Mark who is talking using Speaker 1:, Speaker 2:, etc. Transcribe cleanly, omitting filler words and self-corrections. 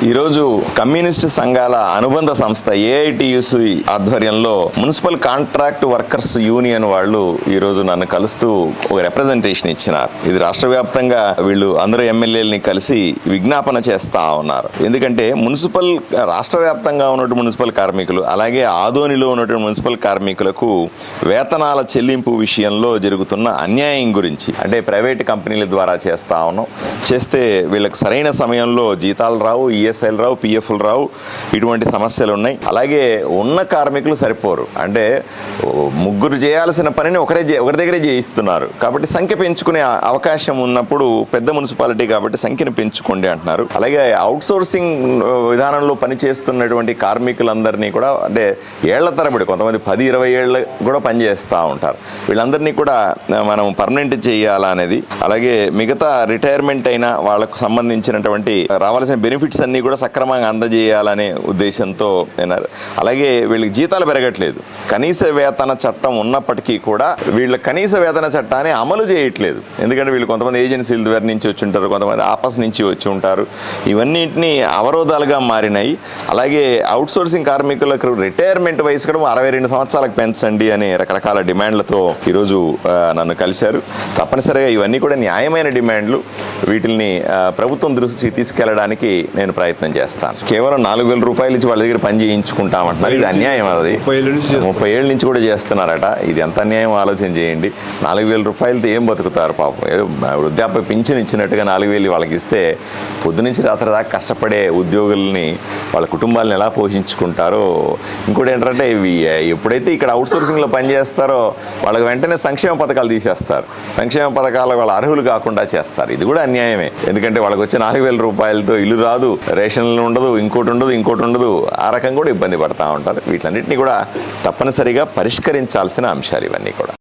Speaker 1: ఈరోజు కమ్యూనిస్టు సంఘాల అనుబంధ సంస్థ ఏఐటియుసి ఆధ్వర్యంలో మున్సిపల్ కాంట్రాక్ట్ వర్కర్స్ యూనియన్ వాళ్ళు ఈరోజు నన్ను కలుస్తూ ఒక రిప్రజెంటేషన్ ఇచ్చినారు. ఇది రాష్ట్ర వ్యాప్తంగా వీళ్ళు అందరూ ఎమ్మెల్యేలని కలిసి విజ్ఞాపన చేస్తా ఉన్నారు. ఎందుకంటే రాష్ట్ర వ్యాప్తంగా ఉన్నటువంటి మున్సిపల్ కార్మికులు, అలాగే ఆదోనిలో ఉన్నటువంటి మున్సిపల్ కార్మికులకు వేతనాల చెల్లింపు విషయంలో జరుగుతున్న అన్యాయం గురించి, అంటే ప్రైవేట్ కంపెనీల ద్వారా చేస్తే వీళ్ళకి సరైన సమయంలో జీతాలు రావు, ఈఎస్ఐలు రావు, పిఎఫ్లు రావు, ఇటువంటి సమస్యలు ఉన్నాయి. అలాగే ఉన్న కార్మికులు సరిపోరు, అంటే ముగ్గురు చేయాల్సిన పనిని ఒకరి దగ్గరే చేయిస్తున్నారు. కాబట్టి సంఖ్య పెంచుకునే అవకాశం ఉన్నప్పుడు పెద్ద మున్సిపాలిటీ కాబట్టి సంఖ్యను పెంచుకోండి అంటున్నారు. అలాగే అవుట్సోర్సింగ్ విధానంలో పనిచేస్తున్నటువంటి కార్మికులందరినీ కూడా, అంటే ఏళ్ల తరబడి కొంతమంది 10-20 ఏళ్ళు కూడా పనిచేస్తూ ఉంటారు, వీళ్ళందరినీ కూడా మనం పర్మనెంట్ చేయాలనేది, అలాగే మిగతా రిటైర్మెంట్ అయిన వాళ్ళకు సంబంధించినటువంటి రావాల్సిన బెనిఫిట్స్ అన్నీ కూడా సక్రమంగా అందజేయాలనే ఉద్దేశంతో అయినారు. అలాగే వీళ్ళకి జీతాలు పెరగట్లేదు. కనీస వేతన చట్టం ఉన్నప్పటికీ కూడా వీళ్ళ కనీస వేతన చట్టాన్ని అమలు చేయట్లేదు. ఎందుకంటే వీళ్ళు కొంతమంది ఏజెన్సీల ద్వారా నుంచి వచ్చి ఉంటారు, కొంతమంది ఆపస్ నుంచి వచ్చి ఉంటారు. ఇవన్నింటినీ అవరోధాలుగా మారినాయి. అలాగే అవుట్సోర్సింగ్ కార్మికులకు రిటైర్మెంట్ వయసు కూడా 62 సంవత్సరాలకు పెంచండి అనే రకరకాల డిమాండ్లతో ఈరోజు నన్ను కలిశారు. తప్పనిసరిగా ఇవన్నీ కూడా న్యాయమైన డిమాండ్లు. వీటిని ప్రభుత్వం దృష్టికి తీసుకెళ్లడానికి నేను ప్రయత్నం చేస్తాను. కేవలం 4,000 రూపాయలు ఇచ్చి వాళ్ళ దగ్గర పని చేయించుకుంటామంటున్నారు. ఇది అన్యాయం. అది 30 ఏళ్ళ నుంచి కూడా చేస్తున్నారట. ఇది ఎంత అన్యాయం ఆలోచన చేయండి. 4,000 రూపాయలతో ఏం బతుకుతారు పాపం? వృద్ధాప్య పింఛన్ ఇచ్చినట్టుగా 4,000 వాళ్ళకి ఇస్తే పొద్దునుంచి రాత్రి దాకా కష్టపడే ఉద్యోగుల్ని, వాళ్ళ కుటుంబాలను ఎలా పోషించుకుంటారో. ఇంకోటి ఏంటంటే ఎప్పుడైతే ఇక్కడ అవుట్సోర్సింగ్లో పనిచేస్తారో వాళ్ళకి వెంటనే సంక్షేమ పథకాలు తీసేస్తారు. సంక్షేమ పథకాలు వాళ్ళ అర్హులు కాకుండా చేస్తారు. ఇది కూడా అన్యాయమే. ఎందుకంటే వాళ్ళకి వచ్చే 4,000 రూపాయలతో ఇల్లు రాదు, రేషన్లు ఉండదు, ఇంకోటి ఉండదు. ఆ రకంగా కూడా ఇబ్బంది పడతా ఉంటారు. వీటన్నిటిని కూడా తప్పనిసరిగా పరిష్కరించాల్సిన అంశాలు ఇవన్నీ కూడా.